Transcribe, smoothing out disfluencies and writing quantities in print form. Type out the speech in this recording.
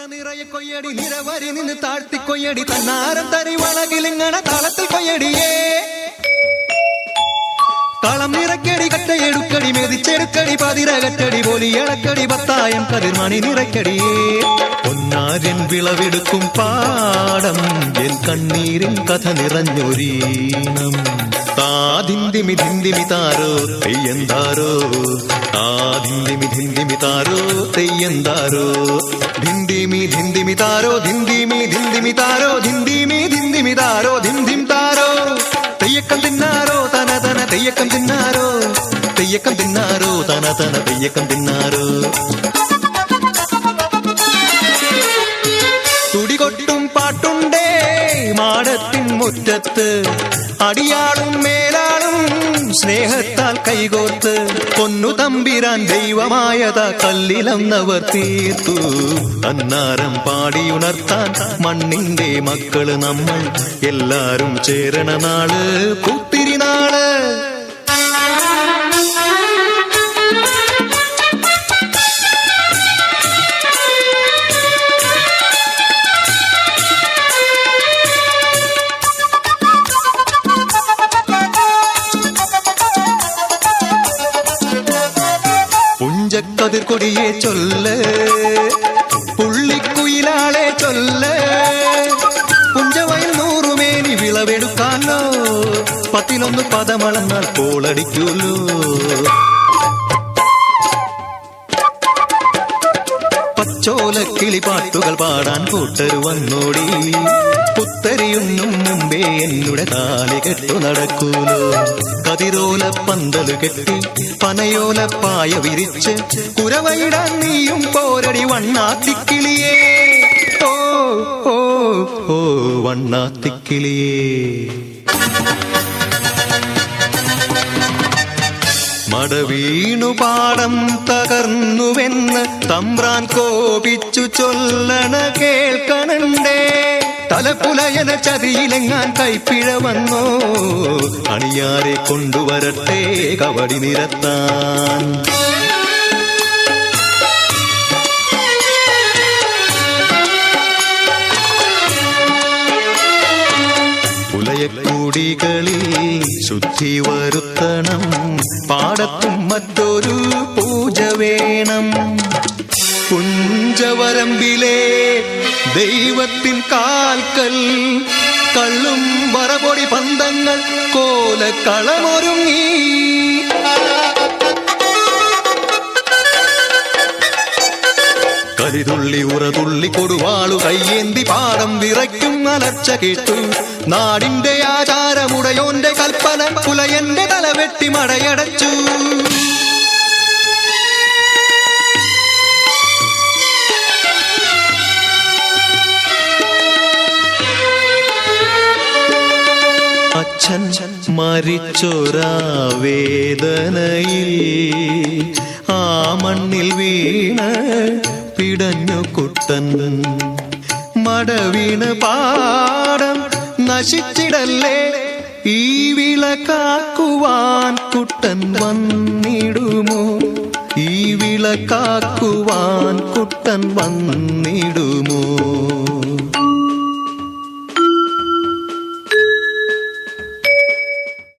നിറയെ കൊയ്യടി നിരവരി നിന്ന് താഴ്ത്തി കൊയ്യടി തന്നാരം തരി വളകിലിങ്ങണ താളത്തിൽ കൊയ്യടിയേ കളം നിറക്കടി കട്ടയെടുക്കടി മെതിച്ചെടുക്കടി പതിരകറ്റടി പോലി ഇളക്കടി പത്തായം കതിർമണി നിറയ്ക്കടിയേ പൊന്നാര്യൻ വിളവെടുക്കും പാടം എൻ കണ്ണീരിൻ കഥ നിറഞ്ഞൊരീണം താതിന്തിമി ധിന്തിമി താരോ തെയ്യന്താരോ താതിന്തിമി ധിന്തിമി താരോ തെയ്യന്താരോ ധിന്തിമി ധിന്തിമി താരോ ധിന്തിമി ധിന്തിമി താരോ ധിന്തിമി ധിന്തിമി താരോ ധിന്തിം താരോ തെയ്യക്കം തിന്നാരോ തന തന തെയ്യക്കം തിന്നാരോ തെയ്യക്കം തിന്നാരോ തന തന തെയ്യക്കം തിന്നാരോ തുടികൊട്ടും പാട്ടുണ്ടേ മാടത്തിൻ മുറ്റത്ത് അടിയാളും മേലാളും സ്നേഹത്താൽ കൈകോർത്ത് പൊന്നു തമ്പിരാൻ ദൈവമായതാ കല്ലിലന്നവർ തീർത്തു അന്നാരം പാടിയുണർത്താൻ മണ്ണിന്റെ മക്കള് നമ്മൾ എല്ലാരും ചേരണ നാള് പുത്തിരി നാള് പുഞ്ചക്കതിർക്കൊടിയെ ചൊല്ല് പുള്ളിക്കുയിലാളെ ചൊല്ല് പുഞ്ചവയിൽ നൂറുമേനി വിളവെടുക്കാലോ പത്തിലൊന്ന് പദമളന്നാൽ കോളടിക്കൂലോ പച്ചോല കിളിപ്പാട്ടുകൾ പാടാൻ കൂട്ടരു വന്നോടി പുത്തരിയുന്നും മുമ്പേ എന്നുടെ താലി കെട്ടു നടക്കൂലോ കതിരോല പന്തല് കെട്ടി പനയോല പായ വിരിച്ച് കുരവയിടാൻ നീയും പോരടി വണ്ണാത്തിക്കിളിയേ ഓ ഓ ഓ വണ്ണാത്തിക്കിളിയേ മടവീണു പാടം തകർന്നുവെന്ന് തമ്പ്രാൻ കോപിച്ചു ചൊല്ലണ കേൾക്കണണ്ടേ തലപ്പുലയന ചതിയിലെങ്ങാൻ കൈപ്പിഴ വന്നോ അണിയാരെ കൊണ്ടുവരട്ടെ കവടി നിരത്താൻ പുലയക്കൂടികളിൽ ശുദ്ധി വരുത്തണം പാടത്തും മറ്റൊരു പൂജ വേണം കുഞ്ചവരമ്പിലെ ദൈവത്തിൻ കാൽക്കൽ കള്ളും വറപൊടി പന്തങ്ങൾ കോലക്കളമൊരുങ്ങി കരിതുള്ളി ഉറതുള്ളി കൊടുവാളു കയ്യേന്തി പാടം വിറയ്ക്കും അലർച്ച കേട്ടു നാടിന്റെ ആചാരമുടയോന്റെ കൽപ്പന പുലയന്റെ തലവെട്ടി മടയടച്ചു അച്ഛൻ മരിച്ചൊരാ വേദനയിൽ ആ മണ്ണിൽ വീണ് പിടഞ്ഞു കുട്ടൻ മടവീണ് പാടം നശിച്ചിടല്ലേ ഈ വിള കാക്കുവാൻ കുട്ടൻ വന്നിടുമോ ഈ വിള കാക്കുവാൻ കുട്ടൻ വന്നിടുമോ